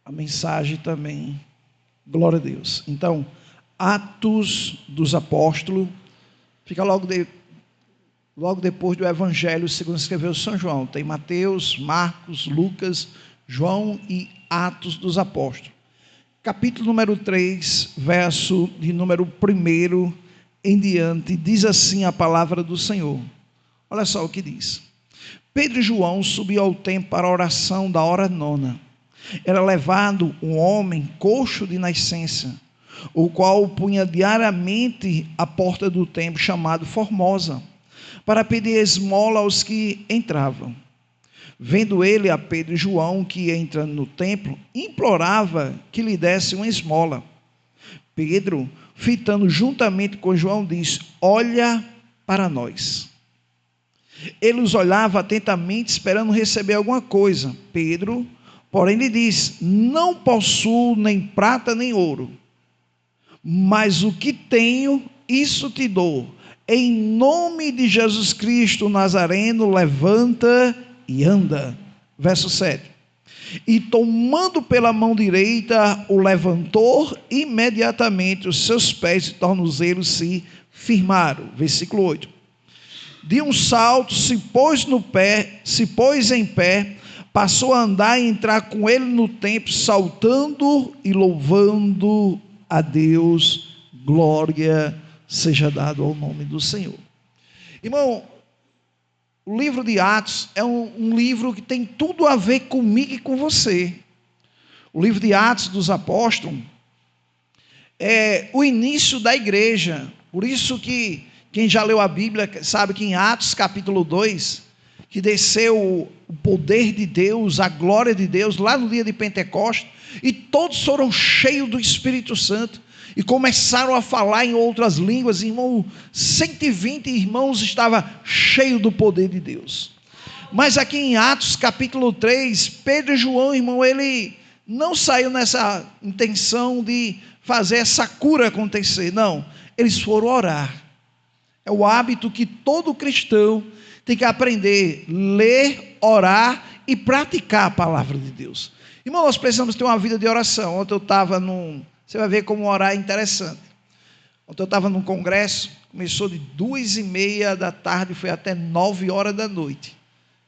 a mensagem também. Glória a Deus. Então, Atos dos Apóstolos, fica logo depois do Evangelho segundo escreveu São João. Tem Mateus, Marcos, Lucas, João e Atos dos Apóstolos. Capítulo número 3, verso de número 1 em diante, diz assim a palavra do Senhor. Olha só o que diz. Pedro e João subiu ao templo para a oração da hora nona. Era levado um homem coxo de nascença, o qual punha diariamente à porta do templo, chamado Formosa, para pedir esmola aos que entravam. Vendo ele a Pedro e João que entram no templo, implorava que lhe desse uma esmola. Pedro, fitando juntamente com João, disse: olha para nós. Ele os olhava atentamente, esperando receber alguma coisa. Pedro, porém, lhe disse: não possuo nem prata nem ouro, mas o que tenho, isso te dou. Em nome de Jesus Cristo Nazareno, levanta e anda. Verso 7. E tomando pela mão direita, o levantou, imediatamente os seus pés e tornozelos se firmaram. Versículo 8. De um salto se pôs em pé, passou a andar e entrar com ele no templo, saltando e louvando a Deus. Glória seja dado ao nome do Senhor. Irmão, o livro de Atos é um livro que tem tudo a ver comigo e com você. O livro de Atos dos Apóstolos é o início da igreja. Por isso que quem já leu a Bíblia sabe que em Atos capítulo 2, que desceu o poder de Deus, a glória de Deus, lá no dia de Pentecostes, e todos foram cheios do Espírito Santo, e começaram a falar em outras línguas. Irmão, 120 irmãos estavam cheios do poder de Deus. Mas aqui em Atos capítulo 3, Pedro e João, irmão, ele não saiu nessa intenção de fazer essa cura acontecer, não, eles foram orar. É o hábito que todo cristão tem que aprender, ler, orar e praticar a palavra de Deus. Irmão, nós precisamos ter uma vida de oração. Ontem eu estava você vai ver como orar é interessante. Ontem eu estava num congresso, começou de 2h30 da tarde, foi até 9 horas da noite.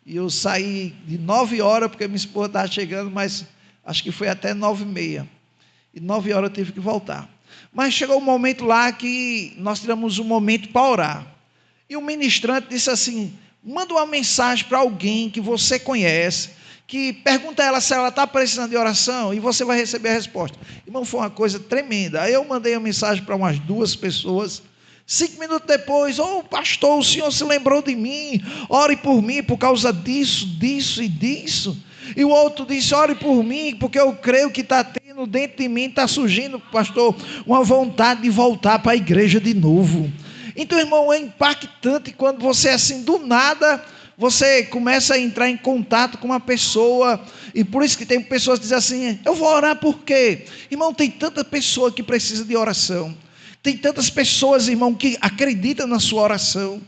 E eu saí de 9 horas, porque minha esposa estava chegando, mas acho que foi até 9h30. E 9 horas eu tive que voltar. Mas chegou um momento lá que nós tiramos um momento para orar. E o ministrante disse assim: manda uma mensagem para alguém que você conhece, que pergunta a ela se ela está precisando de oração, e você vai receber a resposta. Irmão, foi uma coisa tremenda. Aí eu mandei a mensagem para umas 2 pessoas. 5 minutos depois: pastor, o senhor se lembrou de mim, ore por mim por causa disso, disso e disso. E o outro disse: ore por mim, porque eu creio que está tendo dentro de mim, está surgindo, pastor, uma vontade de voltar para a igreja de novo. Então, irmão, é impactante quando você, assim, do nada, você começa a entrar em contato com uma pessoa. E por isso que tem pessoas que dizem assim: eu vou orar por quê? Irmão, tem tanta pessoa que precisa de oração. Tem tantas pessoas, irmão, que acreditam na sua oração.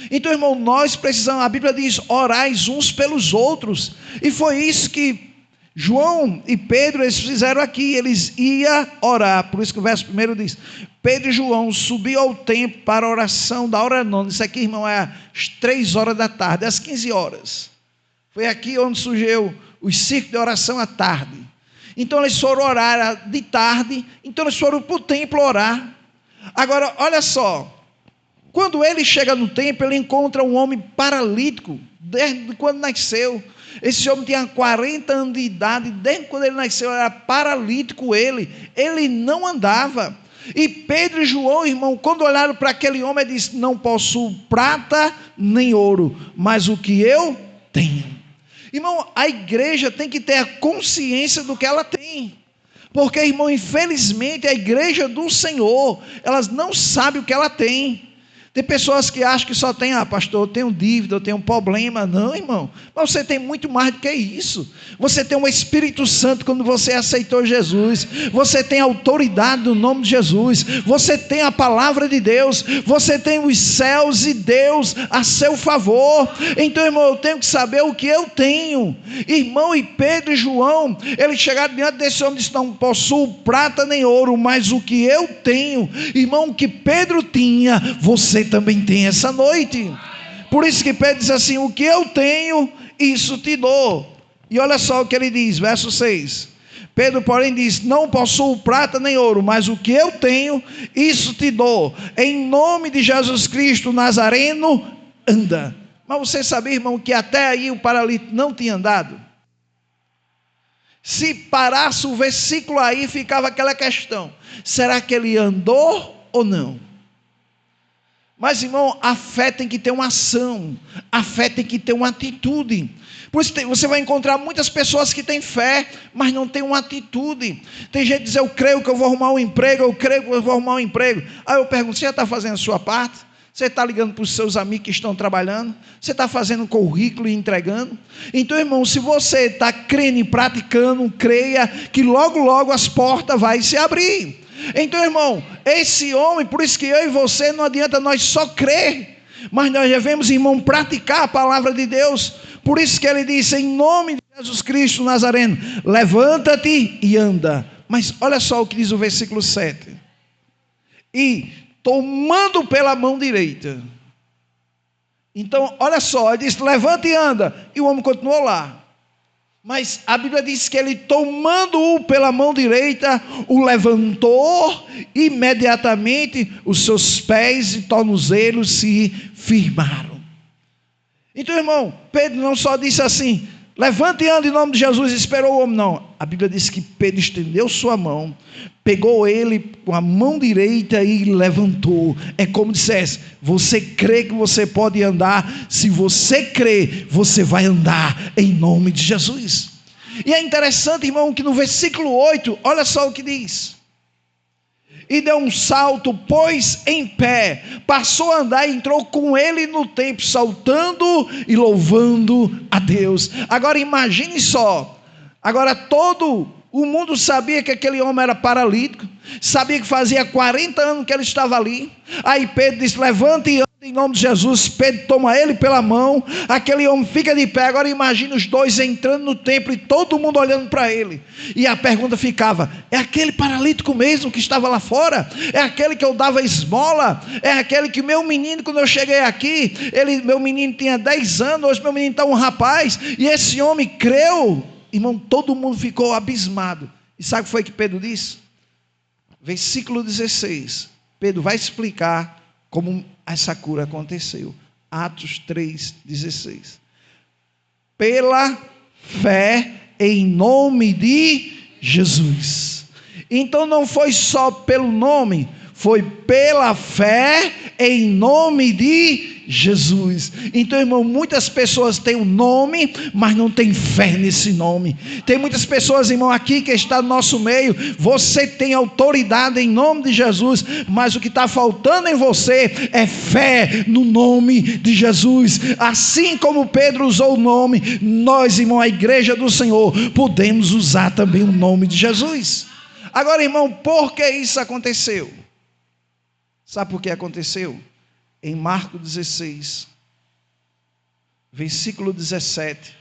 Então, irmão, nós precisamos, a Bíblia diz: orais uns pelos outros. E foi isso que João e Pedro, eles fizeram aqui. Eles iam orar. Por isso que o verso 1 diz: Pedro e João subiu ao templo para a oração da hora nona. Isso aqui, irmão, é às 3 horas da tarde, às 15 horas. Foi aqui onde surgiu os círculos de oração à tarde. Então eles foram orar de tarde. Então eles foram para o templo orar. Agora, olha só. Quando ele chega no templo, ele encontra um homem paralítico, desde quando nasceu. Esse homem tinha 40 anos de idade, desde quando ele nasceu, era paralítico ele não andava. E Pedro e João, irmão, quando olharam para aquele homem, ele disse: não possuo prata nem ouro, mas o que eu tenho. Irmão, a igreja tem que ter a consciência do que ela tem. Porque, irmão, infelizmente, a igreja do Senhor, elas não sabem o que ela tem. Tem pessoas que acham que só tem, pastor, eu tenho dívida, eu tenho um problema. Não, irmão, mas você tem muito mais do que isso. Você tem o Espírito Santo quando você aceitou Jesus. Você tem autoridade no nome de Jesus. Você tem a palavra de Deus. Você tem os céus e Deus a seu favor. Então, irmão, eu tenho que saber o que eu tenho. Irmão, e Pedro e João, eles chegaram diante desse homem e disseram: não possuo prata nem ouro, mas o que eu tenho. Irmão, o que Pedro tinha, você também tem essa noite. Por isso que Pedro diz assim: o que eu tenho, isso te dou. E olha só o que ele diz, verso 6. Pedro, porém, diz: não possuo prata nem ouro, mas o que eu tenho, isso te dou. Em nome de Jesus Cristo Nazareno, anda. Mas você sabia, irmão, que até aí o paralítico não tinha andado? Se parasse o versículo aí, ficava aquela questão: será que ele andou ou não? Mas, irmão, a fé tem que ter uma ação, a fé tem que ter uma atitude. Por isso você vai encontrar muitas pessoas que têm fé, mas não têm uma atitude. Tem gente que diz: eu creio que eu vou arrumar um emprego, eu creio que eu vou arrumar um emprego. Aí eu pergunto: você já está fazendo a sua parte? Você está ligando para os seus amigos que estão trabalhando? Você está fazendo currículo e entregando? Então, irmão, se você está crendo e praticando, creia que logo, logo as portas vão se abrir. Então, irmão, esse homem, por isso que eu e você, não adianta nós só crer, mas nós devemos, irmão, praticar a palavra de Deus. Por isso que ele disse: em nome de Jesus Cristo Nazareno, levanta-te e anda. Mas olha só o que diz o versículo 7. E tomando pela mão direita. Então, olha só, ele diz: levanta e anda. E o homem continuou lá. Mas a Bíblia diz que ele, tomando-o pela mão direita, o levantou, imediatamente os seus pés e tornozelos se firmaram. Então, irmão, Pedro não só disse assim: levante e ande em nome de Jesus, e esperou o homem. Não, a Bíblia diz que Pedro estendeu sua mão, pegou ele com a mão direita e levantou. É como dissesse: você crê que você pode andar? Se você crê, você vai andar em nome de Jesus. E é interessante, irmão, que no versículo 8, olha só o que diz: e deu um salto, pôs em pé, passou a andar e entrou com ele no templo, saltando e louvando a Deus. Agora imagine só, agora todo o mundo sabia que aquele homem era paralítico, sabia que fazia 40 anos que ele estava ali. Aí Pedro disse: levanta e anda em nome de Jesus. Pedro toma ele pela mão, aquele homem fica de pé. Agora imagine os dois entrando no templo e todo mundo olhando para ele. E a pergunta ficava: é aquele paralítico mesmo que estava lá fora? É aquele que eu dava esmola? É aquele que meu menino, quando eu cheguei aqui, meu menino tinha 10 anos, hoje meu menino está um rapaz, e esse homem creu? Irmão, todo mundo ficou abismado. E sabe o que foi que Pedro disse? Versículo 16. Pedro vai explicar como essa cura aconteceu. Atos 3,16. Pela fé em nome de Jesus. Então não foi só pelo nome, foi pela fé em nome de Jesus. Então, irmão, muitas pessoas têm um nome, mas não têm fé nesse nome. Tem muitas pessoas, irmão, aqui que está no nosso meio, você tem autoridade em nome de Jesus, mas o que está faltando em você é fé no nome de Jesus. Assim como Pedro usou o nome, nós, irmão, a igreja do Senhor, podemos usar também o nome de Jesus. Agora, irmão, por que isso aconteceu? Sabe por que aconteceu? Em Marcos 16, versículo 17,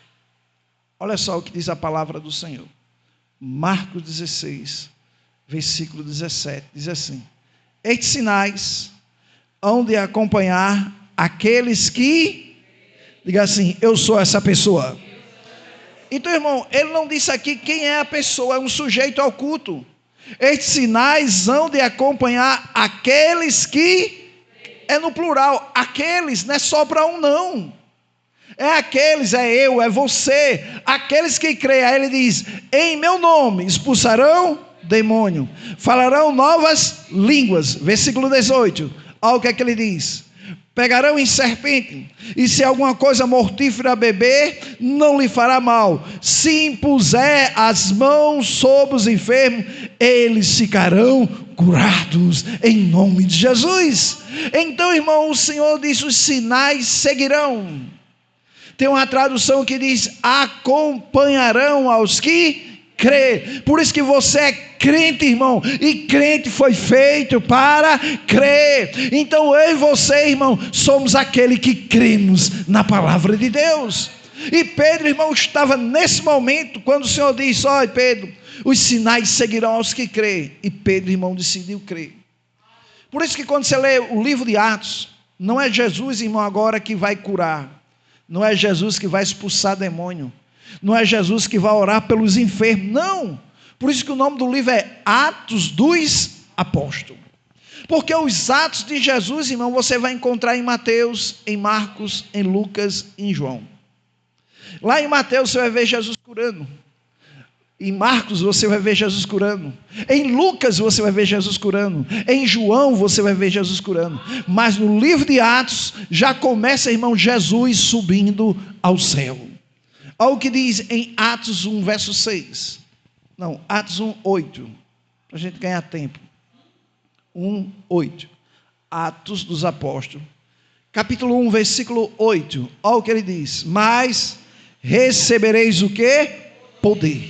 olha só o que diz a palavra do Senhor. Marcos 16, versículo 17, diz assim: estes sinais hão de acompanhar aqueles que, diga assim, eu sou essa pessoa. Então, irmão, ele não disse aqui quem é a pessoa, é um sujeito oculto. Estes sinais hão de acompanhar aqueles que, é no plural, aqueles, não é só para um não, é aqueles, é eu, é você, aqueles que creem. Aí ele diz: em meu nome expulsarão demônio, falarão novas línguas. Versículo 18, olha o que é que ele diz: pegarão em serpente, e se alguma coisa mortífera beber, não lhe fará mal. Se impuser as mãos sobre os enfermos, eles ficarão curados em nome de Jesus. Então, irmão, o Senhor diz: os sinais seguirão. Tem uma tradução que diz: acompanharão aos que crê. Por isso que você é crente, irmão, e crente foi feito para crer. Então eu e você, irmão, somos aquele que cremos na palavra de Deus. E Pedro, irmão, estava nesse momento quando o Senhor disse: olha, Pedro, os sinais seguirão aos que crê. E Pedro, irmão, decidiu crer. Por isso que quando você lê o livro de Atos, não é Jesus, irmão, agora que vai curar, não é Jesus que vai expulsar demônio, não é Jesus que vai orar pelos enfermos, não. Por isso que o nome do livro é Atos dos Apóstolos. Porque os atos de Jesus, irmão, você vai encontrar em Mateus, em Marcos, em Lucas e em João. Lá em Mateus você vai ver Jesus curando. Em Marcos você vai ver Jesus curando. Em Lucas você vai ver Jesus curando. Em João você vai ver Jesus curando. Mas no livro de Atos já começa, irmão, Jesus subindo ao céu. Olha o que diz em Atos 1, verso 6. Não, Atos 1, 8. Para a gente ganhar tempo. 1, 8. Atos dos Apóstolos. Capítulo 1, versículo 8. Olha o que ele diz. Mas recebereis o quê? Poder.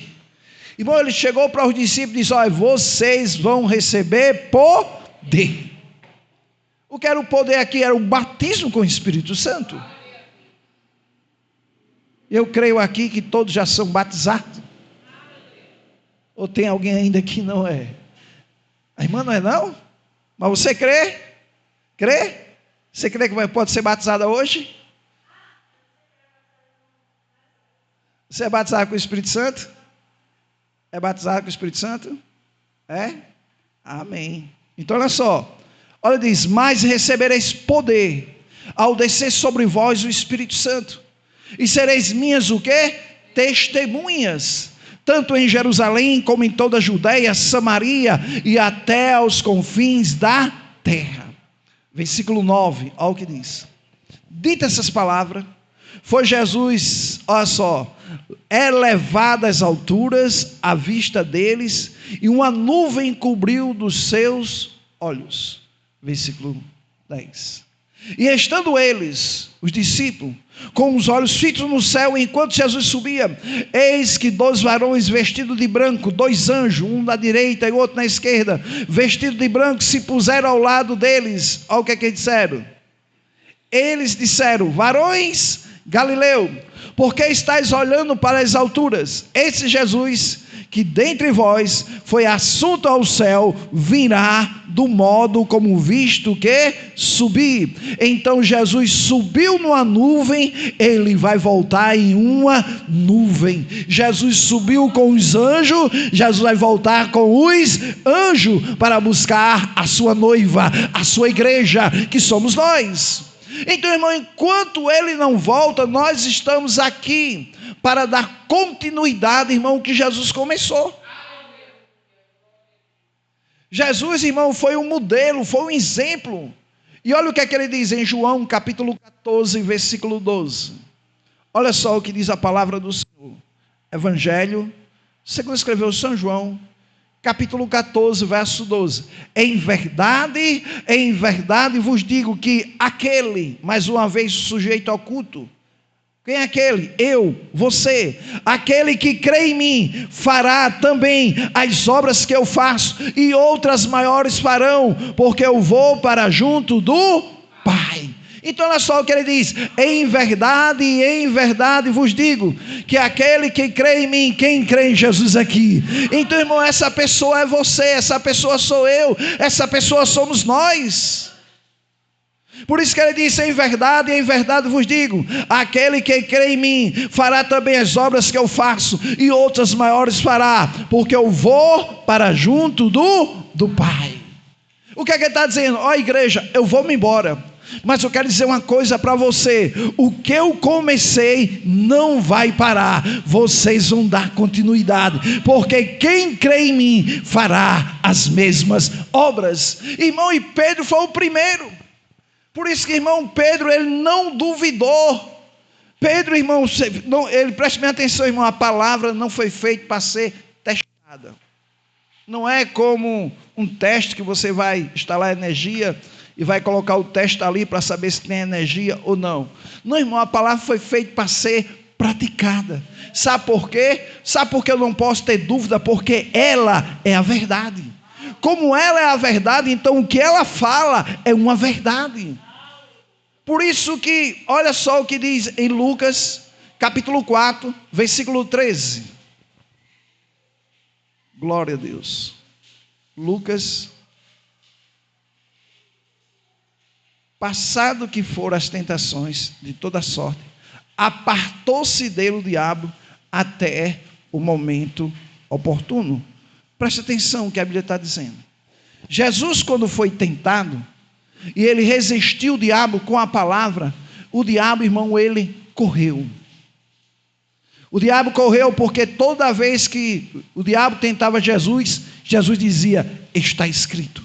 Irmão, ele chegou para os discípulos e disse: olha, vocês vão receber poder. O que era o poder aqui? Era o batismo com o Espírito Santo. Eu creio aqui que todos já são batizados. Ou tem alguém ainda que não é? A irmã não é não? Mas você crê? Crê? Você crê que pode ser batizada hoje? Você é batizado com o Espírito Santo? É batizado com o Espírito Santo? É? Amém. Então olha só. Olha, diz: mas recebereis poder ao descer sobre vós o Espírito Santo. E sereis minhas o quê? Testemunhas. Tanto em Jerusalém como em toda a Judeia, Samaria e até aos confins da terra. Versículo 9, olha o que diz. Dita essas palavras, foi Jesus, olha só, elevado às alturas à vista deles, e uma nuvem cobriu dos seus olhos. Versículo 10. E estando eles, os discípulos, com os olhos fitos no céu, enquanto Jesus subia, eis que 2 varões vestidos de branco, 2 anjos, um na direita e outro na esquerda, vestidos de branco, se puseram ao lado deles. Olha o que é que eles disseram. Eles disseram: varões Galileu, por que estáis olhando para as alturas? Esse Jesus, que dentre vós foi assunto ao céu, virá do modo como visto que subir. Então Jesus subiu numa nuvem, ele vai voltar em uma nuvem. Jesus subiu com os anjos, Jesus vai voltar com os anjos para buscar a sua noiva, a sua igreja, que somos nós. Então, irmão, enquanto ele não volta, nós estamos aqui para dar continuidade, irmão, que Jesus começou. Jesus, irmão, foi um modelo, foi um exemplo. E olha o que é que ele diz em João capítulo 14, versículo 12. Olha só o que diz a palavra do Senhor. Evangelho, segundo escreveu São João, capítulo 14, verso 12. Em verdade vos digo que aquele, mais uma vez sujeito ao culto, quem é aquele? Eu, você. Aquele que crê em mim fará também as obras que eu faço, e outras maiores farão, porque eu vou para junto do Pai. Então olha só o que ele diz: em verdade vos digo, que aquele que crê em mim, quem crê em Jesus aqui. Então, irmão, essa pessoa é você, essa pessoa sou eu, essa pessoa somos nós. Por isso que ele disse: em verdade vos digo, aquele que crê em mim fará também as obras que eu faço, e outras maiores fará, porque eu vou para junto do Pai. O que é que ele está dizendo? Ó, igreja, eu vou me embora, mas eu quero dizer uma coisa para você: o que eu comecei não vai parar, vocês vão dar continuidade, porque quem crê em mim fará as mesmas obras. Irmão, e Pedro foi o primeiro. Por isso que, irmão, Pedro, ele não duvidou. Pedro, irmão, ele, preste bem atenção, irmão, a palavra não foi feita para ser testada. Não é como um teste que você vai instalar energia e vai colocar o teste ali para saber se tem energia ou não. Não, irmão, a palavra foi feita para ser praticada. Sabe por quê? Sabe por que eu não posso ter dúvida? Porque ela é a verdade. Como ela é a verdade, então o que ela fala é uma verdade. Por isso que, olha só o que diz em Lucas, capítulo 4, versículo 13. Glória a Deus. Lucas, passado que foram as tentações de toda sorte, apartou-se dele o diabo até o momento oportuno. Preste atenção no que a Bíblia está dizendo. Jesus, quando foi tentado, e ele resistiu o diabo com a palavra, o diabo, irmão, ele correu. O diabo correu porque toda vez que o diabo tentava Jesus, Jesus dizia: está escrito.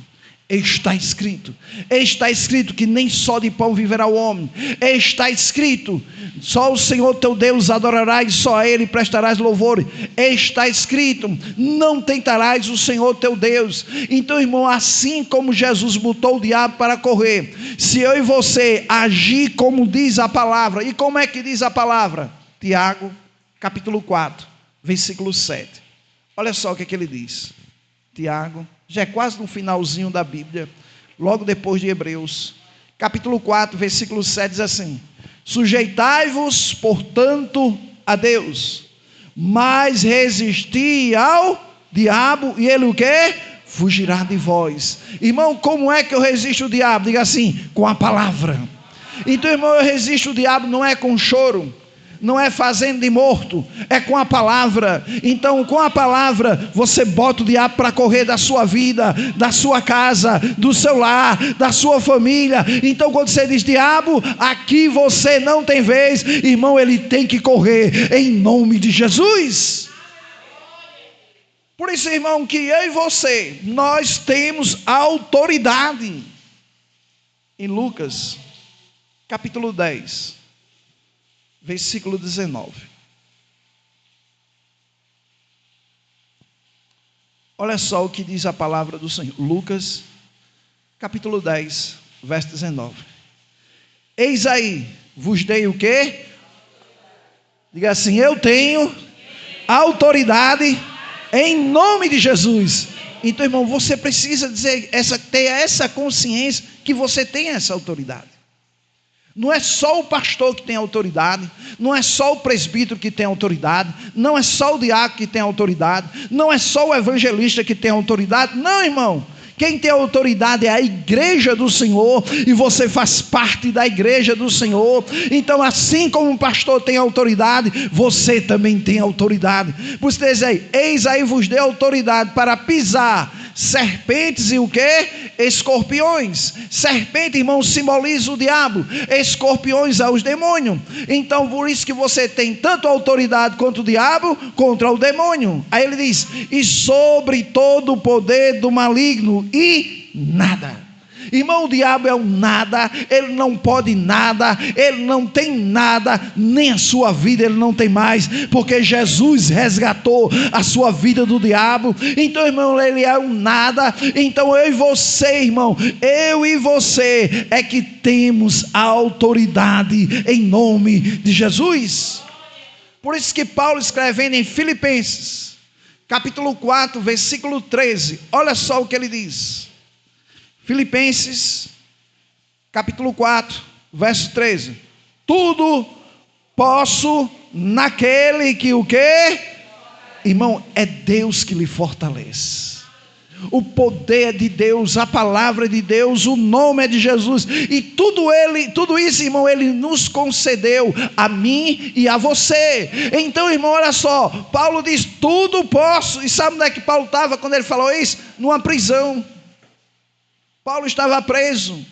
Está escrito, está escrito que nem só de pão viverá o homem, está escrito, só o Senhor teu Deus adorarás, só a Ele prestarás louvor, está escrito, não tentarás o Senhor teu Deus. Então, irmão, assim como Jesus botou o diabo para correr, se eu e você agir como diz a palavra, e como é que diz a palavra? Tiago, capítulo 4, versículo 7, olha só o que ele diz. Tiago, já é quase no finalzinho da Bíblia, logo depois de Hebreus, capítulo 4, versículo 7 diz assim: sujeitai-vos, portanto, a Deus, mas resisti ao diabo, e ele o quê? Fugirá de vós. Irmão, como é que eu resisto o diabo? Diga assim: com a palavra. Então, irmão, eu resisto o diabo não é com choro, não é fazendo de morto, é com a palavra. Então, com a palavra, você bota o diabo para correr da sua vida, da sua casa, do seu lar, da sua família. Então, quando você diz: diabo, aqui você não tem vez, irmão, ele tem que correr, em nome de Jesus. Por isso, irmão, que eu e você, nós temos autoridade. Em Lucas, capítulo 10, versículo 19. Olha só o que diz a palavra do Senhor. Lucas, capítulo 10, verso 19. Eis aí, vos dei o quê? Diga assim: eu tenho autoridade em nome de Jesus. Então, irmão, você precisa ter essa consciência que você tem essa autoridade. Não é só o pastor que tem autoridade, não é só o presbítero que tem autoridade, não é só o diácono que tem autoridade, não é só o evangelista que tem autoridade. Não, irmão, quem tem autoridade é a igreja do Senhor, e você faz parte da igreja do Senhor. Então, assim como o pastor tem autoridade, você também tem autoridade. Por isso diz aí: eis aí vos dei autoridade para pisar serpentes e o quê? Escorpiões. Serpente, irmão, simboliza o diabo, escorpiões é os demônios. Então, por isso que você tem tanto autoridade contra o diabo, contra o demônio. Aí ele diz: e sobre todo o poder do maligno, e nada. Irmão, o diabo é um nada, ele não pode nada, ele não tem nada, nem a sua vida ele não tem mais, porque Jesus resgatou a sua vida do diabo. Então, irmão, ele é um nada. Então, eu e você, irmão, eu e você é que temos a autoridade em nome de Jesus. Por isso que Paulo, escrevendo em Filipenses, capítulo 4, versículo 13, olha só o que ele diz. Filipenses, capítulo 4, verso 13. Tudo posso naquele que o quê? Irmão, é Deus que lhe fortalece. O poder é de Deus, a palavra é de Deus, o nome é de Jesus. E tudo isso, irmão, ele nos concedeu, a mim e a você. Então, irmão, olha só, Paulo diz: tudo posso. E sabe onde é que Paulo estava quando ele falou isso? Numa prisão. Paulo estava preso,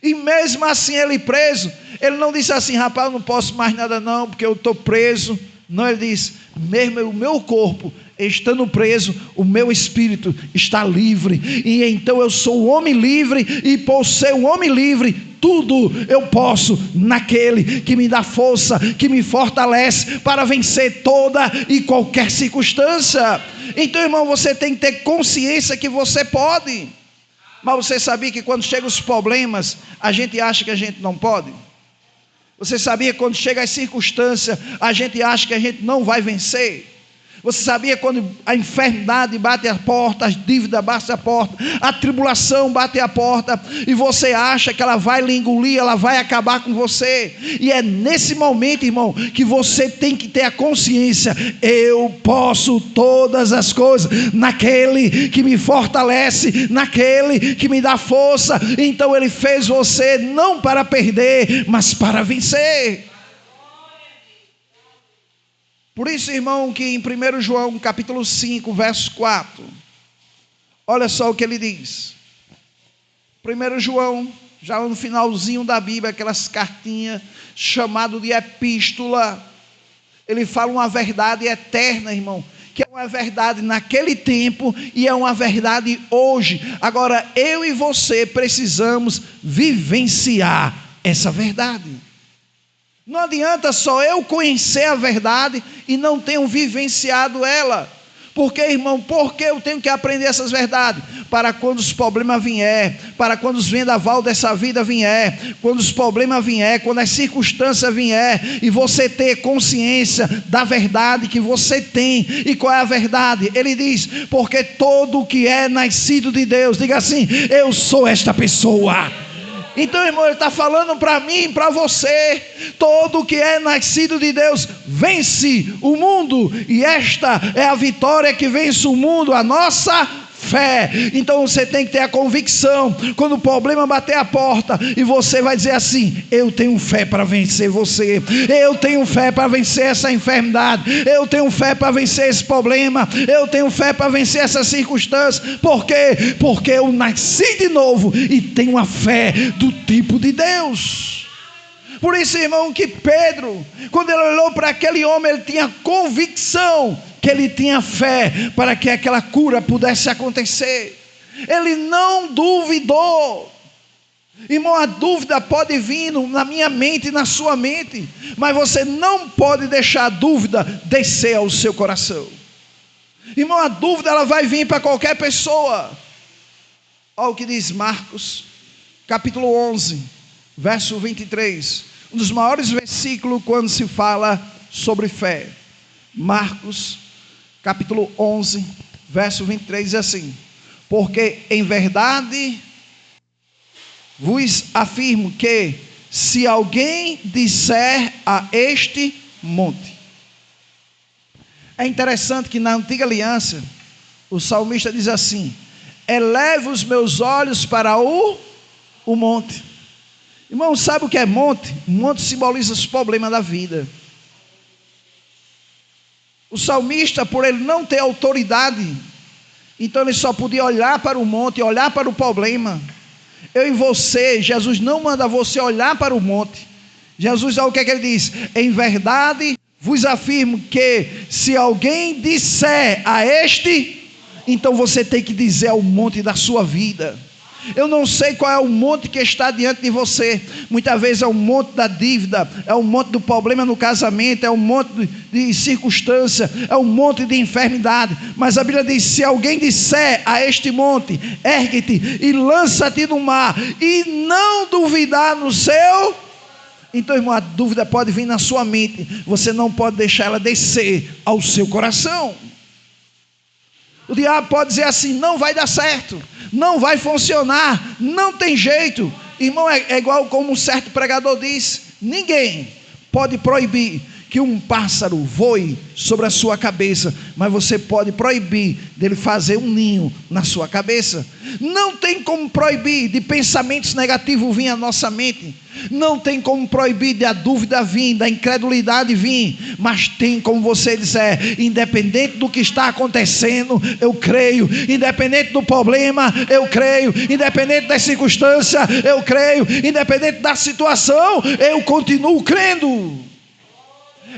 e mesmo assim ele preso, ele não disse assim: rapaz, eu não posso mais nada não, porque eu estou preso. Não, ele diz: mesmo o meu corpo estando preso, o meu espírito está livre, e então eu sou um homem livre, e por ser um homem livre, tudo eu posso naquele que me dá força, que me fortalece para vencer toda e qualquer circunstância. Então, irmão, você tem que ter consciência que você pode. Mas você sabia que quando chegam os problemas, a gente acha que a gente não pode? Você sabia que quando chegam as circunstâncias, a gente acha que a gente não vai vencer? Você sabia quando a enfermidade bate a porta, as dívidas batem a porta, a tribulação bate a porta, e você acha que ela vai lhe engolir, ela vai acabar com você? E é nesse momento, irmão, que você tem que ter a consciência: eu posso todas as coisas naquele que me fortalece, naquele que me dá força. Então ele fez você não para perder, mas para vencer. Por isso, irmão, que em 1 João capítulo 5, verso 4, olha só o que ele diz. 1 João, já no finalzinho da Bíblia, aquelas cartinhas chamado de epístola, ele fala uma verdade eterna, irmão, que é uma verdade naquele tempo e é uma verdade hoje. Agora, eu e você precisamos vivenciar essa verdade. Não adianta só eu conhecer a verdade e não tenho vivenciado ela. Por quê, irmão? Porque eu tenho que aprender essas verdades? Para quando os problemas vier, para quando os vendaval dessa vida vier, quando os problemas vier, quando as circunstâncias vier, e você ter consciência da verdade que você tem. E qual é a verdade? Ele diz: porque todo que é nascido de Deus, diga assim: eu sou esta pessoa. Então, irmão, ele está falando para mim e para você: todo que é nascido de Deus vence o mundo, e esta é a vitória que vence o mundo, a nossa fé. Então você tem que ter a convicção, quando o problema bater a porta, e você vai dizer assim: eu tenho fé para vencer você, eu tenho fé para vencer essa enfermidade, eu tenho fé para vencer esse problema, eu tenho fé para vencer essa circunstância. Por quê? Porque eu nasci de novo e tenho a fé do tipo de Deus. Por isso, irmão, que Pedro, quando ele olhou para aquele homem, ele tinha convicção que ele tinha fé para que aquela cura pudesse acontecer. Ele não duvidou. Irmão, a dúvida pode vir na minha mente e na sua mente, mas você não pode deixar a dúvida descer ao seu coração. Irmão, a dúvida ela vai vir para qualquer pessoa. Olha o que diz Marcos, capítulo 11, verso 23. Um dos maiores versículos quando se fala sobre fé. Marcos, capítulo 11, verso 23, diz assim: porque em verdade vos afirmo que, se alguém disser a este monte. É interessante que na antiga aliança, o salmista diz assim: eleve os meus olhos para o monte. Irmão, sabe o que é monte? Monte simboliza os problemas da vida. O salmista, por ele não ter autoridade, então ele só podia olhar para o monte, olhar para o problema. Eu e você, Jesus não manda você olhar para o monte. Jesus, olha o que é que ele diz: em verdade vos afirmo que, se alguém disser a este, então você tem que dizer ao monte da sua vida. Eu não sei qual é o monte que está diante de você. Muitas vezes é um monte da dívida, é um monte do problema no casamento, é um monte de circunstância, é um monte de enfermidade. Mas a Bíblia diz: se alguém disser a este monte, ergue-te e lança-te no mar, e não duvidar no seu... Então, irmão, a dúvida pode vir na sua mente, você não pode deixar ela descer ao seu coração. O diabo pode dizer assim: não vai dar certo, não vai funcionar, não tem jeito. Irmão, é igual como um certo pregador diz: ninguém pode proibir que um pássaro voe sobre a sua cabeça, mas você pode proibir dele fazer um ninho na sua cabeça. Não tem como proibir de pensamentos negativos vir à nossa mente, não tem como proibir de a dúvida vir, da incredulidade vir, mas tem como você dizer: independente do que está acontecendo, eu creio, independente do problema, eu creio, independente das circunstâncias, eu creio, independente da situação, eu continuo crendo.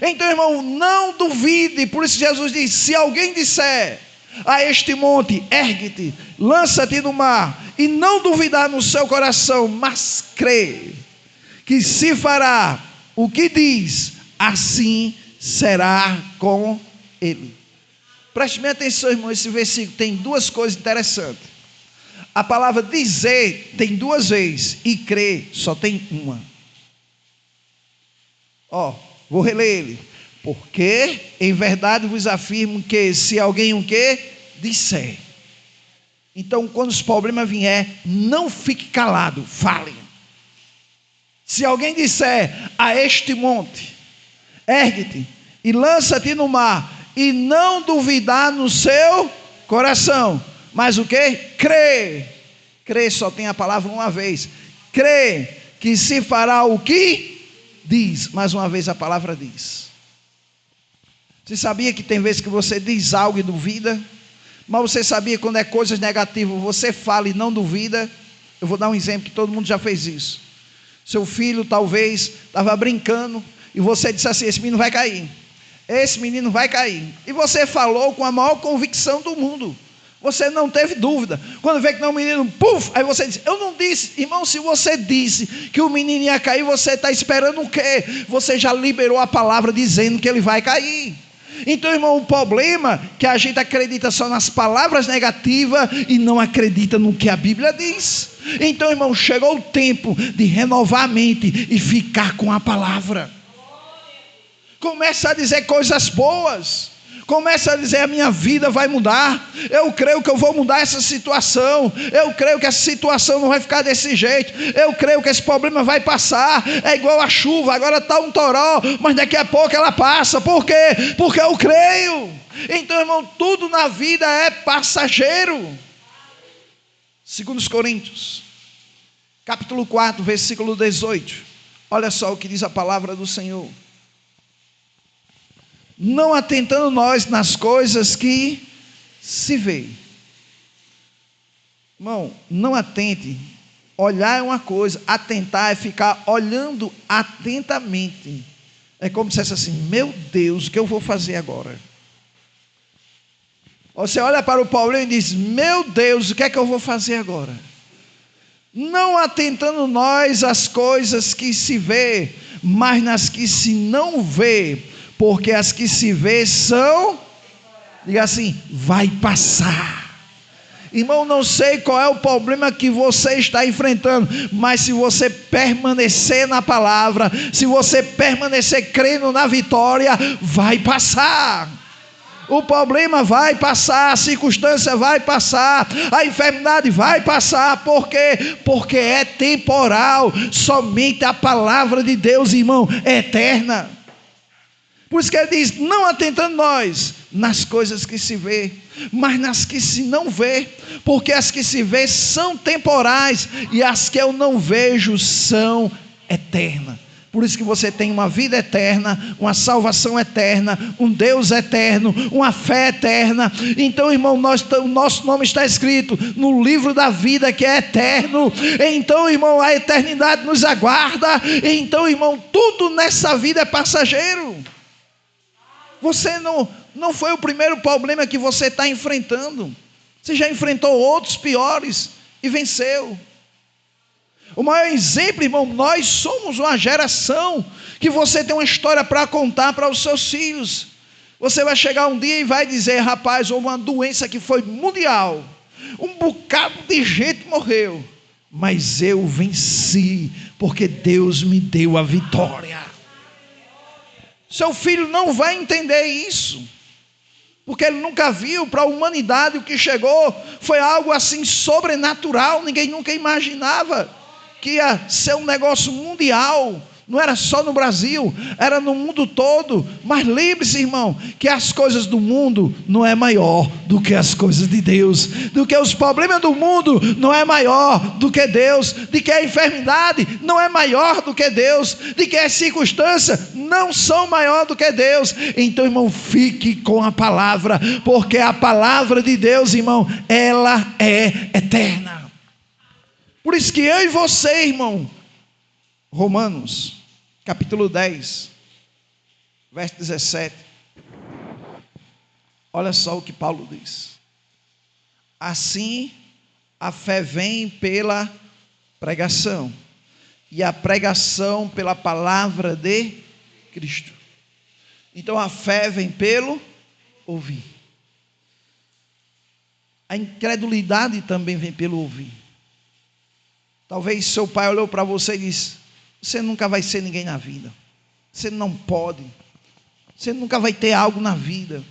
Então, irmão, não duvide. Por isso Jesus diz: se alguém disser a este monte, ergue-te, lança-te no mar, e não duvidar no seu coração, mas crer que se fará o que diz, assim será com ele. Preste bem atenção, irmão, esse versículo tem duas coisas interessantes. A palavra dizer tem duas vezes e crer só tem uma. Vou reler ele. Porque em verdade vos afirmo que se alguém o que disser. Então quando os problemas vier, não fique calado, fale. Se alguém disser a este monte, ergue-te e lança-te no mar, e não duvidar no seu coração, mas o que? Crê. Crê só tem a palavra uma vez. Crê que se fará o que diz. Mais uma vez a palavra diz. Você sabia que tem vezes que você diz algo e duvida? Mas você sabia que quando é coisas negativas você fala e não duvida? Eu vou dar um exemplo que todo mundo já fez isso. Seu filho talvez estava brincando e você disse assim: esse menino vai cair. Esse menino vai cair. E você falou com a maior convicção do mundo. Você não teve dúvida. Quando vê que não, o menino, puf, aí você diz: eu não disse. Irmão, se você disse que o menino ia cair, você está esperando o quê? Você já liberou a palavra dizendo que ele vai cair. Então, irmão, o problema é que a gente acredita só nas palavras negativas e não acredita no que a Bíblia diz. Então, irmão, chegou o tempo de renovar a mente e ficar com a palavra. Começa a dizer coisas boas. Começa a dizer: a minha vida vai mudar. Eu creio que eu vou mudar essa situação. Eu creio que essa situação não vai ficar desse jeito. Eu creio que esse problema vai passar. É igual a chuva, agora está um toró, mas daqui a pouco ela passa. Por quê? Porque eu creio. Então, irmão, tudo na vida é passageiro. 2 Coríntios capítulo 4, versículo 18. Olha só o que diz a palavra do Senhor. Não atentando nós nas coisas que se vê. Irmão, não atente. Olhar é uma coisa, atentar é ficar olhando atentamente. É como se fosse assim: meu Deus, o que eu vou fazer agora? Você olha para o Paulinho e diz: meu Deus, o que é que eu vou fazer agora? Não atentando nós às coisas que se vê, mas nas que se não vê, porque as que se vê são, diga assim, vai passar. Irmão, não sei qual é o problema que você está enfrentando, mas se você permanecer na palavra, se você permanecer crendo na vitória, vai passar. O problema vai passar, a circunstância vai passar, a enfermidade vai passar. Por quê? Porque é temporal. Somente a palavra de Deus, irmão, é eterna. Por isso que ele diz: não atentando nós nas coisas que se vê, mas nas que se não vê, porque as que se vê são temporais e as que eu não vejo são eternas. Por isso que você tem uma vida eterna, uma salvação eterna, um Deus eterno, uma fé eterna. Então, irmão, o nosso nome está escrito no livro da vida, que é eterno. Então, irmão, a eternidade nos aguarda. Então, irmão, tudo nessa vida é passageiro. Você não foi o primeiro problema que você está enfrentando. Você já enfrentou outros piores e venceu. O maior exemplo, irmão, nós somos uma geração que você tem uma história para contar para os seus filhos. Você vai chegar um dia e vai dizer: rapaz, houve uma doença que foi mundial, um bocado de gente morreu, mas eu venci, porque Deus me deu a vitória. Seu filho não vai entender isso, porque ele nunca viu. Para a humanidade o que chegou foi algo assim sobrenatural. Ninguém nunca imaginava que ia ser um negócio mundial. Não era só no Brasil, era no mundo todo. Mas lembre-se, irmão, que as coisas do mundo não é maior do que as coisas de Deus, do que os problemas do mundo não é maior do que Deus, de que a enfermidade não é maior do que Deus, de que as circunstâncias não são maior do que Deus. Então, irmão, fique com a palavra, porque a palavra de Deus, irmão, ela é eterna. Por isso que eu e você, irmão, Romanos, capítulo 10, verso 17. Olha só o que Paulo diz: assim A fé vem pela pregação, e a pregação pela palavra de Cristo. Então a fé vem pelo ouvir. A incredulidade também vem pelo ouvir. Talvez seu pai olhou para você e disse: você nunca vai ser ninguém na vida, você não pode, você nunca vai ter algo na vida.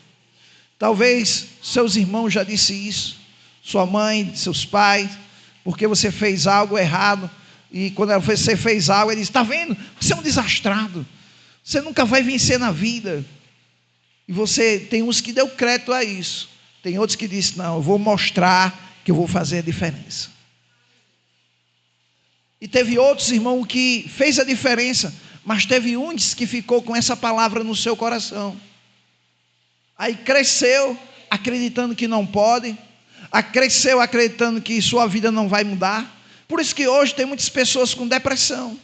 Talvez seus irmãos já disse isso, sua mãe, seus pais, porque você fez algo errado, e quando você fez algo, ele disse: está vendo, você é um desastrado, você nunca vai vencer na vida. E você, tem uns que deu crédito a isso, tem outros que disse: não, eu vou mostrar que eu vou fazer a diferença. E teve outros, irmão, que fez a diferença, mas teve uns que ficou com essa palavra no seu coração. Aí cresceu acreditando que não pode, cresceu acreditando que sua vida não vai mudar. Por isso que hoje tem muitas pessoas com depressão,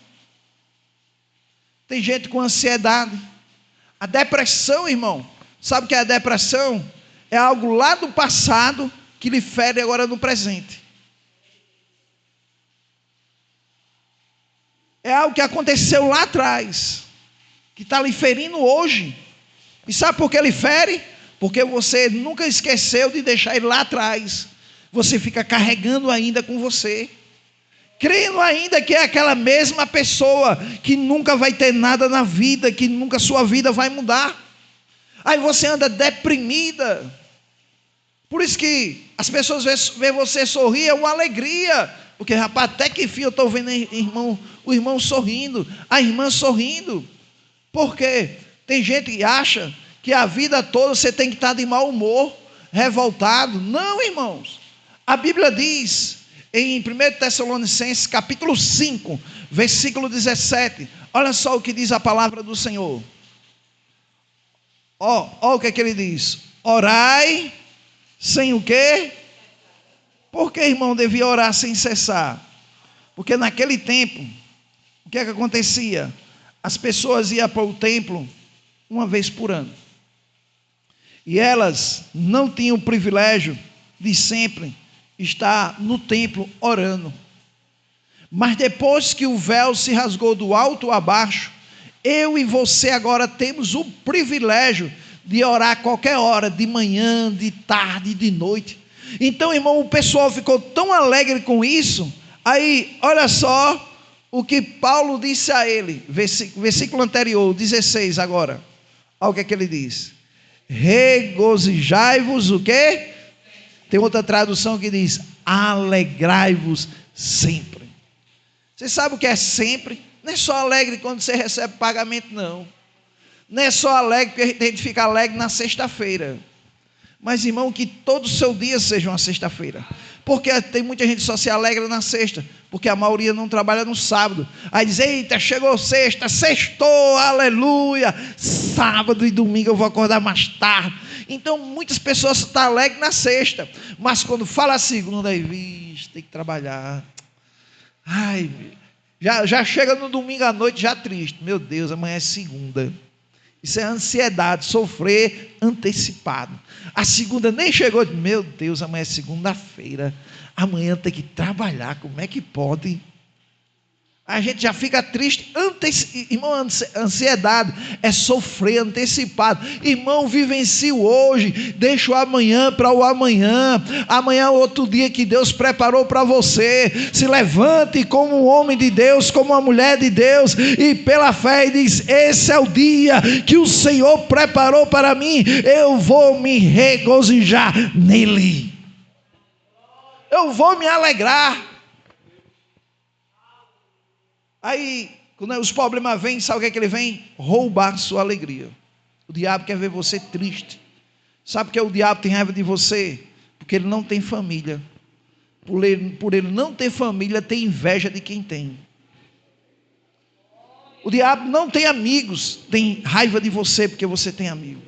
tem gente com ansiedade. A depressão, irmão, sabe o que é a depressão? É algo lá do passado que lhe fere agora no presente. É algo que aconteceu lá atrás, que está lhe ferindo hoje. E sabe por que ele fere? Porque você nunca esqueceu de deixar ele lá atrás. Você fica carregando ainda com você, crendo ainda que é aquela mesma pessoa, que nunca vai ter nada na vida, que nunca sua vida vai mudar. Aí você anda deprimida. Por isso que as pessoas veem você sorrir, é uma alegria. Porque, rapaz, até que fim eu estou vendo o irmão sorrindo, a irmã sorrindo. Por quê? Tem gente que acha que a vida toda você tem que estar de mau humor, revoltado. Não, irmãos. A Bíblia diz em 1 Tessalonicenses capítulo 5, versículo 17. Olha só o que diz a palavra do Senhor. Ó o que é que ele diz. Orai sem o quê? Por que, irmão, devia orar sem cessar? Porque naquele tempo, o que é que acontecia? As pessoas iam para o templo uma vez por ano. E elas não tinham o privilégio de sempre estar no templo orando. Mas depois que o véu se rasgou do alto a baixo, eu e você agora temos o privilégio de orar a qualquer hora, de manhã, de tarde, de noite. Então, irmão, o pessoal ficou tão alegre com isso. Aí, olha só o que Paulo disse a ele, versículo anterior, 16 agora. Olha o que é que ele diz. Regozijai-vos o quê? Tem outra tradução que diz: alegrai-vos sempre. Você sabe o que é sempre? Não é só alegre quando você recebe pagamento, não. Não é só alegre porque a gente fica alegre na sexta-feira. Mas, irmão, que todo o seu dia seja uma sexta-feira. Porque tem muita gente que só se alegra na sexta, porque a maioria não trabalha no sábado. Aí diz: eita, chegou sexta, sextou, aleluia, sábado e domingo eu vou acordar mais tarde. Então muitas pessoas estão alegres na sexta, mas quando fala a segunda, aí, vixe, tem que trabalhar. Ai, já chega no domingo à noite já triste. Meu Deus, amanhã é segunda. Isso é ansiedade, sofrer antecipado. A segunda nem chegou, meu Deus, amanhã é segunda-feira, amanhã tem que trabalhar, como é que pode? A gente já fica triste, irmão, ansiedade é sofrer antecipado. Irmão, vivencie o hoje, deixa o amanhã para o amanhã. Amanhã é outro dia que Deus preparou para você. Se levante como um homem de Deus, como uma mulher de Deus, e pela fé diz: esse é o dia que o Senhor preparou para mim, eu vou me regozijar nele, eu vou me alegrar. Aí, quando os problemas vêm, sabe o que é que ele vem? Roubar sua alegria. O diabo quer ver você triste. Sabe por que o diabo tem raiva de você? Porque ele não tem família. Por ele não ter família, tem inveja de quem tem. O diabo não tem amigos, tem raiva de você porque você tem amigo.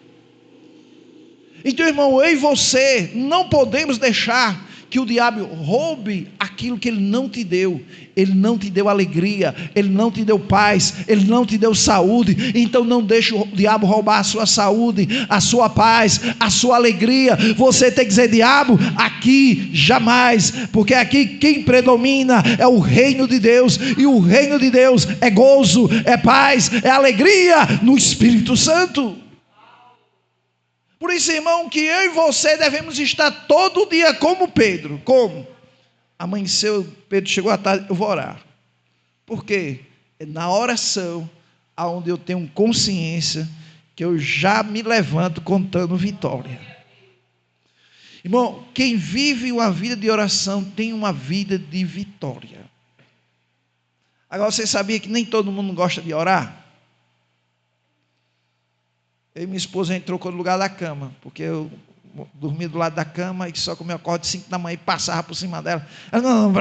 Então, irmão, eu e você não podemos deixar que o diabo roube aquilo que Ele não te deu. Ele não te deu alegria, Ele não te deu paz, Ele não te deu saúde. Então não deixe o diabo roubar a sua saúde, a sua paz, a sua alegria. Você tem que dizer: diabo, aqui jamais, porque aqui quem predomina é o reino de Deus, e o reino de Deus é gozo, é paz, é alegria no Espírito Santo. Por isso, irmão, que eu e você devemos estar todo dia como Pedro. Como? Amanheceu, Pedro chegou à tarde, eu vou orar. Por quê? É na oração onde eu tenho consciência que eu já me levanto contando vitória. Irmão, quem vive uma vida de oração tem uma vida de vitória. Agora, você sabia que nem todo mundo gosta de orar? Eu e minha esposa, a gente trocou no lugar da cama, porque eu dormia do lado da cama e só que eu me acordo 5 da manhã e passava por cima dela. Ela, não,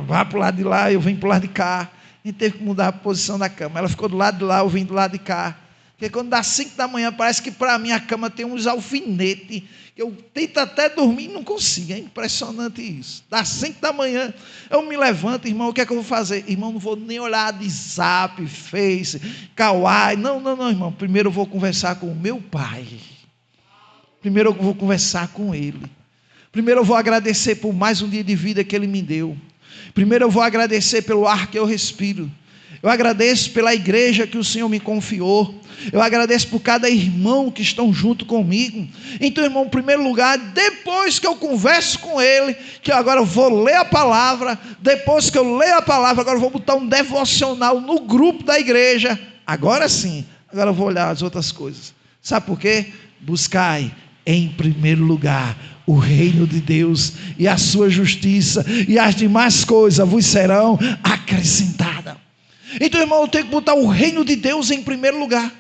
vá para o lado de lá, eu vim para o lado de cá. A gente teve que mudar a posição da cama. Ela ficou do lado de lá, eu vim do lado de cá. Porque quando dá 5 da manhã, parece que para mim a cama tem uns alfinetes, que eu tento até dormir e não consigo. É impressionante isso. Dá 5 da manhã, eu me levanto, irmão, o que é que eu vou fazer? Irmão, não vou nem olhar de Zap, Face, Kawaii. Não, irmão. Primeiro eu vou conversar com o meu pai. Primeiro eu vou conversar com Ele. Primeiro eu vou agradecer por mais um dia de vida que Ele me deu. Primeiro eu vou agradecer pelo ar que eu respiro. Eu agradeço pela igreja que o Senhor me confiou. Eu agradeço por cada irmão que estão junto comigo. Então, irmão, em primeiro lugar, depois que eu converso com Ele, que agora eu vou ler a palavra, depois que eu leio a palavra, agora eu vou botar um devocional no grupo da igreja. Agora sim, agora eu vou olhar as outras coisas. Sabe por quê? Buscai em primeiro lugar o reino de Deus e a sua justiça, e as demais coisas vos serão acrescentadas. Então, irmão, eu tenho que botar o reino de Deus em primeiro lugar.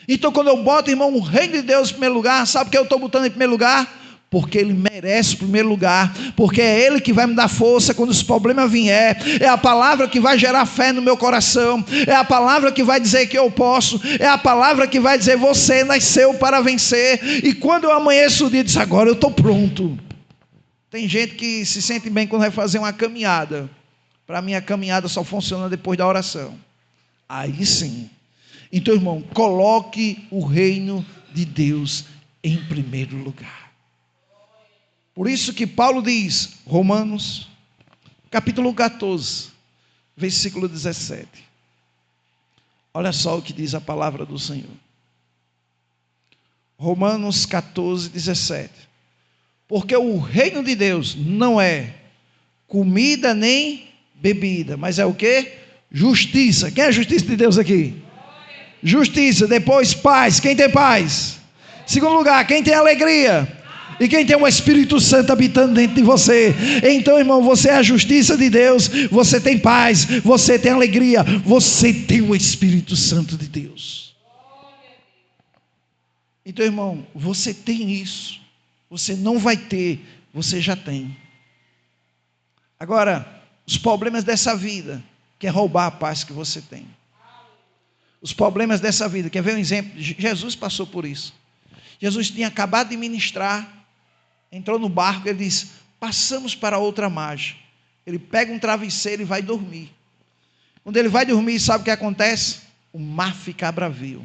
Então, quando eu boto, irmão, o reino de Deus em primeiro lugar, sabe por que eu estou botando em primeiro lugar? Porque Ele merece o primeiro lugar, porque é Ele que vai me dar força quando os problemas vier, é a palavra que vai gerar fé no meu coração, é a palavra que vai dizer que eu posso, é a palavra que vai dizer: você nasceu para vencer. E quando eu amanheço o dia, diz: agora eu estou pronto. Tem gente que se sente bem quando vai fazer uma caminhada. Para mim a caminhada só funciona depois da oração. Aí sim. Então, irmão, coloque o reino de Deus em primeiro lugar. Por isso que Paulo diz, Romanos, capítulo 14, versículo 17. Olha só o que diz a palavra do Senhor. Romanos 14, 17. Porque o reino de Deus não é comida nem bebida, mas é o que? Justiça. Quem é a justiça de Deus aqui? Justiça. Depois paz. Quem tem paz? Segundo lugar, quem tem alegria? E quem tem o Espírito Santo habitando dentro de você? Então, irmão, você é a justiça de Deus. Você tem paz, você tem alegria, você tem o Espírito Santo de Deus. Então, irmão, você tem isso. Você não vai ter, você já tem. Agora, os problemas dessa vida quer roubar a paz que você tem. Os problemas dessa vida, quer ver um exemplo? Jesus passou por isso. Jesus tinha acabado de ministrar, entrou no barco, ele disse: passamos para outra margem. Ele pega um travesseiro e vai dormir. Quando ele vai dormir, sabe o que acontece? O mar fica bravio,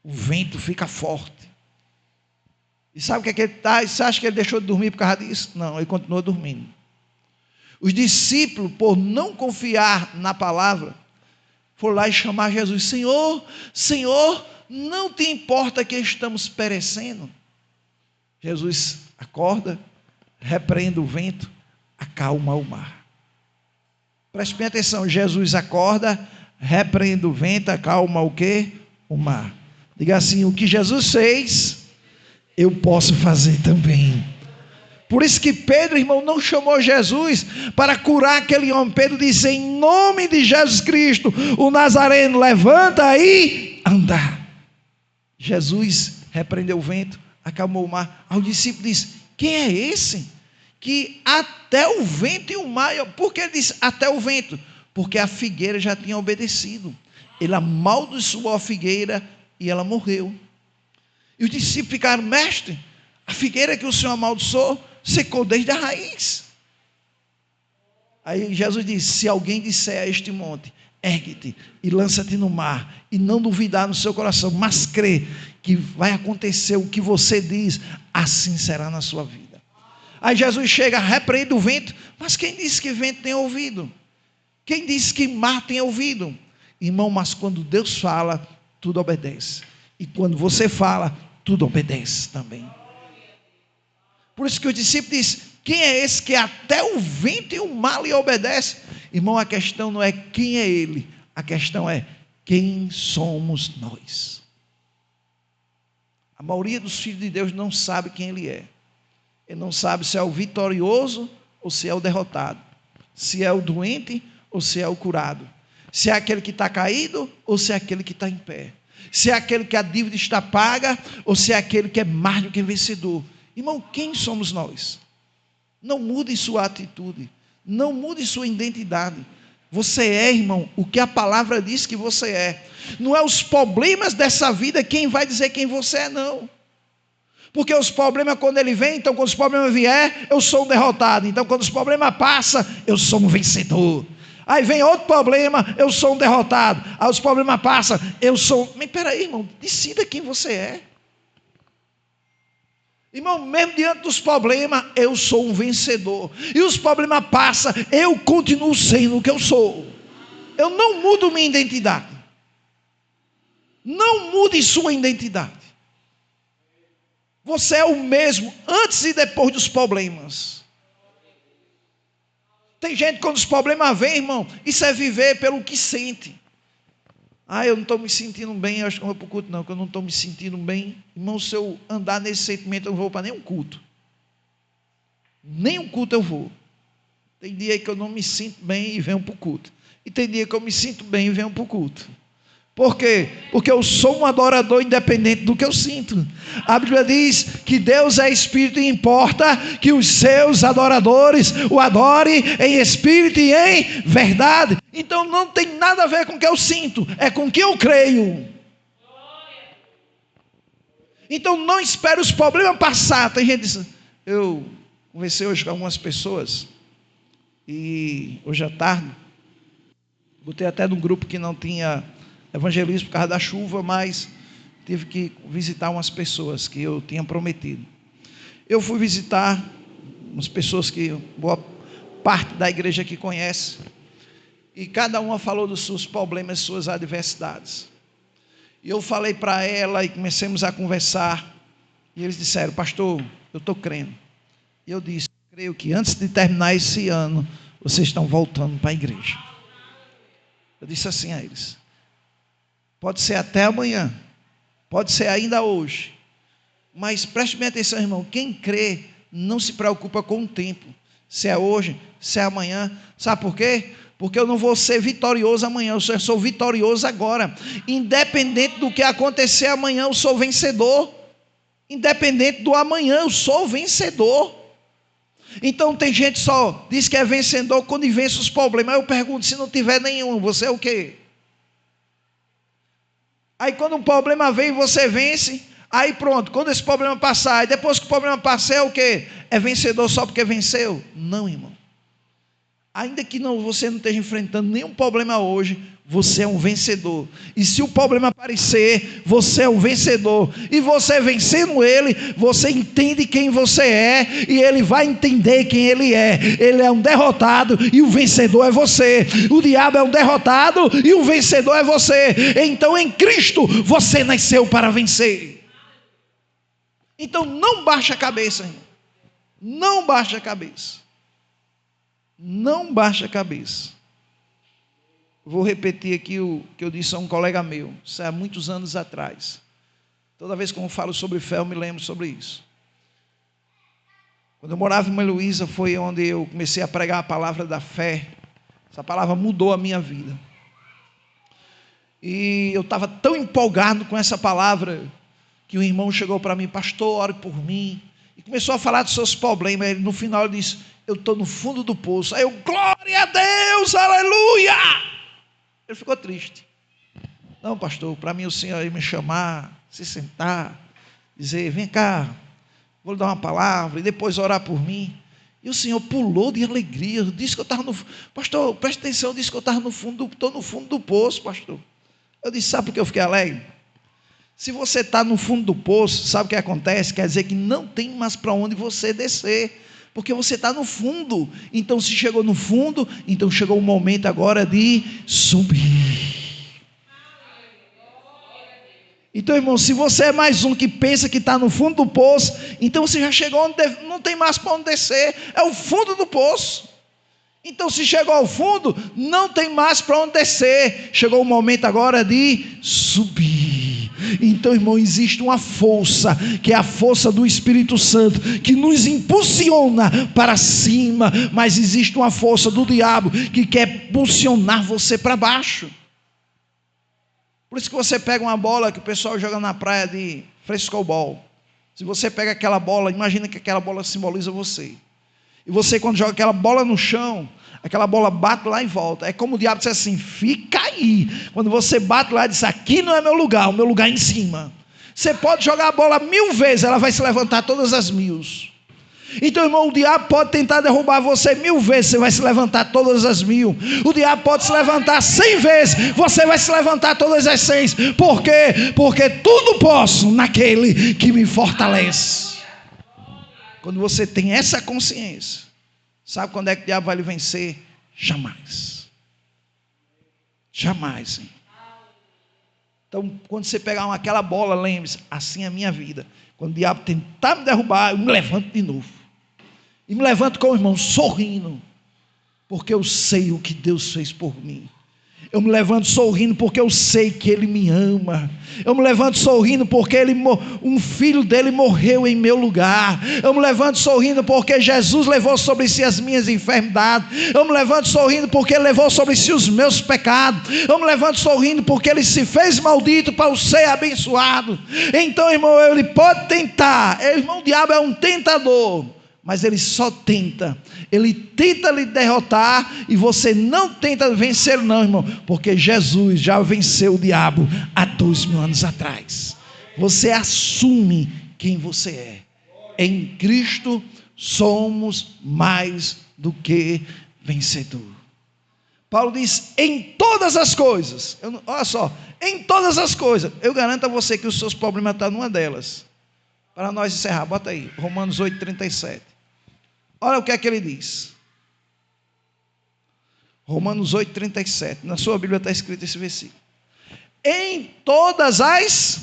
o vento fica forte. E sabe o que é que ele está? Você acha que ele deixou de dormir por causa disso? Não, ele continua dormindo. Os discípulos, por não confiar na palavra, foram lá e chamar Jesus: Senhor, Senhor, não te importa que estamos perecendo? Jesus acorda, repreende o vento, acalma o mar. Preste bem atenção, Jesus acorda, repreende o vento, acalma o quê? O mar. Diga assim: o que Jesus fez, eu posso fazer também. Por isso que Pedro, irmão, não chamou Jesus para curar aquele homem. Pedro disse: em nome de Jesus Cristo, o Nazareno, levanta e anda. Jesus repreendeu o vento, acalmou o mar. Ao discípulo disse: quem é esse? Que até o vento e o mar... Por que ele disse até o vento? Porque a figueira já tinha obedecido. Ele amaldiçoou a figueira e ela morreu. E os discípulos ficaram: mestre, a figueira que o Senhor amaldiçoou secou desde a raiz. Aí Jesus disse: se alguém disser a este monte, ergue-te e lança-te no mar, e não duvidar no seu coração, mas crê que vai acontecer o que você diz, assim será na sua vida. Aí Jesus chega, repreende o vento, mas quem disse que vento tem ouvido? Quem disse que mar tem ouvido? Irmão, mas quando Deus fala, tudo obedece. E quando você fala, tudo obedece também. Por isso que o discípulo diz: quem é esse que até o vento e o mar lhe obedece? Irmão, a questão não é quem é ele, a questão é quem somos nós. A maioria dos filhos de Deus não sabe quem ele é. Ele não sabe se é o vitorioso ou se é o derrotado, se é o doente ou se é o curado, se é aquele que está caído ou se é aquele que está em pé, se é aquele que a dívida está paga ou se é aquele que é mais do que vencedor. Irmão, quem somos nós? Não mude sua atitude, não mude sua identidade. Você é, irmão, o que a palavra diz que você é. Não é os problemas dessa vida quem vai dizer quem você é, não. Porque os problemas, quando ele vem, então quando os problemas vier, eu sou um derrotado. Então quando os problemas passam, eu sou um vencedor. Aí vem outro problema, eu sou um derrotado. Aí os problemas passam, eu sou... Mas peraí, irmão, decida quem você é. Irmão, mesmo diante dos problemas, eu sou um vencedor. E os problemas passam, eu continuo sendo o que eu sou. Eu não mudo minha identidade. Não mude sua identidade. Você é o mesmo antes e depois dos problemas. Tem gente que quando os problemas vêm, irmão, isso é viver pelo que sente. Eu não estou me sentindo bem, eu acho que não vou para o culto não, que eu não estou me sentindo bem. Irmão, se eu andar nesse sentimento, eu não vou para nenhum culto. Nenhum culto eu vou. Tem dia que eu não me sinto bem e venho para o culto. E tem dia que eu me sinto bem e venho para o culto. Por quê? Porque eu sou um adorador independente do que eu sinto. A Bíblia diz que Deus é espírito e importa que os seus adoradores o adorem em espírito e em verdade. Então não tem nada a ver com o que eu sinto, é com o que eu creio. Então não espere os problemas passar. Tem gente que diz, eu conversei hoje com algumas pessoas, e hoje à tarde, botei até num grupo que não tinha evangelismo por causa da chuva, mas tive que visitar umas pessoas que eu tinha prometido. Eu fui visitar umas pessoas que boa parte da igreja aqui conhece, e cada uma falou dos seus problemas, suas adversidades. E eu falei para ela e comecemos a conversar, e eles disseram, pastor, eu estou crendo. E eu disse, creio que antes de terminar esse ano, vocês estão voltando para a igreja. Eu disse assim a eles, pode ser até amanhã, pode ser ainda hoje, mas preste bem atenção, irmão, quem crê não se preocupa com o tempo, se é hoje, se é amanhã. Sabe por quê? Porque eu não vou ser vitorioso amanhã, eu sou vitorioso agora. Independente do que acontecer amanhã, eu sou vencedor. Independente do amanhã, eu sou vencedor. Então tem gente que só diz que é vencedor quando vence os problemas. Eu pergunto, se não tiver nenhum, você é o quê? Aí quando um problema vem, você vence. Aí pronto, quando esse problema passar, e depois que o problema passar, é o quê? É vencedor só porque venceu? Não, irmão. Ainda que você não esteja enfrentando nenhum problema hoje, você é um vencedor. E se o problema aparecer, você é um vencedor. E você vencendo ele, você entende quem você é, e ele vai entender quem ele é. Ele é um derrotado e o vencedor é você. O diabo é um derrotado e o vencedor é você. Então em Cristo você nasceu para vencer. Então não baixe a cabeça, irmão. Não baixe a cabeça. Não baixe a cabeça. Vou repetir aqui o que eu disse a um colega meu, isso há muitos anos atrás. Toda vez que eu falo sobre fé, eu me lembro sobre isso. Quando eu morava em Mãe Luísa, foi onde eu comecei a pregar a palavra da fé. Essa palavra mudou a minha vida. E eu estava tão empolgado com essa palavra, que o irmão chegou para mim, pastor, ore por mim. E começou a falar dos seus problemas. Ele, no final ele disse, eu estou no fundo do poço. Aí eu, glória a Deus, aleluia. Ele ficou triste. Não, pastor, para mim o senhor ia me chamar, se sentar, dizer, vem cá, vou lhe dar uma palavra, e depois orar por mim. E o Senhor pulou de alegria. Disse que eu estava no... Pastor, presta atenção, disse que eu estava no fundo, estou no fundo do poço, pastor. Eu disse, sabe por que eu fiquei alegre? Se você está no fundo do poço, sabe o que acontece? Quer dizer que não tem mais para onde você descer, porque você está no fundo. Então, se chegou no fundo, então chegou o momento agora de subir. Então, irmão, se você é mais um que pensa que está no fundo do poço, então você já chegou onde não tem mais para onde descer, é o fundo do poço. Então, se chegou ao fundo, não tem mais para onde descer, chegou o momento agora de subir. Então, irmão, existe uma força, que é a força do Espírito Santo, que nos impulsiona para cima, mas existe uma força do diabo, que quer impulsionar você para baixo. Por isso que você pega uma bola que o pessoal joga na praia de frescobol. Se você pega aquela bola, imagina que aquela bola simboliza você. E você, quando joga aquela bola no chão, aquela bola bate lá e volta. É como o diabo disse assim, fica aí. Quando você bate lá e diz, aqui não é meu lugar, o meu lugar é em cima. Você pode jogar a bola 1000 vezes, ela vai se levantar todas as 1000. Então, irmão, o diabo pode tentar derrubar você 1000 vezes, você vai se levantar todas as 1000. O diabo pode se levantar 100 vezes, você vai se levantar todas as 100. Por quê? Porque tudo posso naquele que me fortalece. Quando você tem essa consciência, sabe quando é que o diabo vai lhe vencer? Jamais. Jamais. Hein? Então, quando você pegar aquela bola, lembre-se, assim é a minha vida. Quando o diabo tentar me derrubar, eu me levanto de novo. E me levanto com o irmão sorrindo, porque eu sei o que Deus fez por mim. Eu me levanto sorrindo porque eu sei que Ele me ama. Eu me levanto sorrindo porque um filho dele morreu em meu lugar. Eu me levanto sorrindo porque Jesus levou sobre si as minhas enfermidades. Eu me levanto sorrindo porque Ele levou sobre si os meus pecados. Eu me levanto sorrindo porque Ele se fez maldito para eu ser abençoado. Então, irmão, Ele pode tentar. Irmão, o diabo é um tentador. Mas ele só tenta, ele tenta lhe derrotar, e você não tenta vencer não, irmão, porque Jesus já venceu o diabo há 2000 anos atrás. Você assume quem você é. Em Cristo somos mais do que vencedor. Paulo diz, em todas as coisas, olha só, em todas as coisas, eu garanto a você que os seus problemas estão numa delas. Para nós encerrar, bota aí, Romanos 8:37. Olha o que é que ele diz. Romanos 8:37. Na sua Bíblia está escrito esse versículo. Em todas as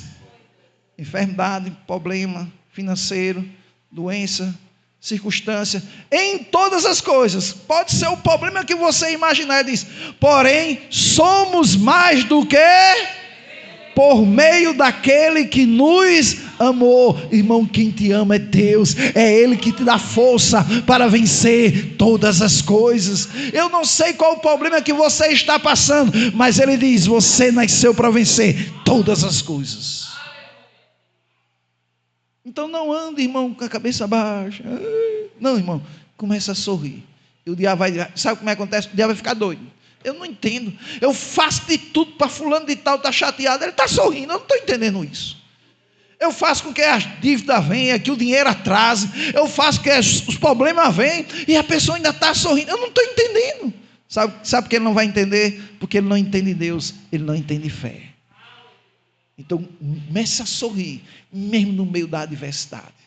enfermidade, problema financeiro, doença, circunstância, em todas as coisas, pode ser o problema que você imaginar, ele diz, porém, somos mais do que por meio daquele que nos amou. Irmão, quem te ama é Deus, é Ele que te dá força para vencer todas as coisas. Eu não sei qual o problema que você está passando, mas Ele diz, você nasceu para vencer todas as coisas. Então não ande, irmão, com a cabeça baixa. Não, irmão, começa a sorrir. E o diabo vai, sabe como é que acontece? O diabo vai ficar doido. Eu não entendo, eu faço de tudo para fulano de tal estar chateado, ele está sorrindo, eu não estou entendendo isso. Eu faço com que as dívidas venham, que o dinheiro atrase, eu faço com que os problemas venham, e a pessoa ainda está sorrindo, eu não estou entendendo. Sabe por que ele não vai entender? Porque ele não entende Deus, ele não entende fé. Então comece a sorrir, mesmo no meio da adversidade.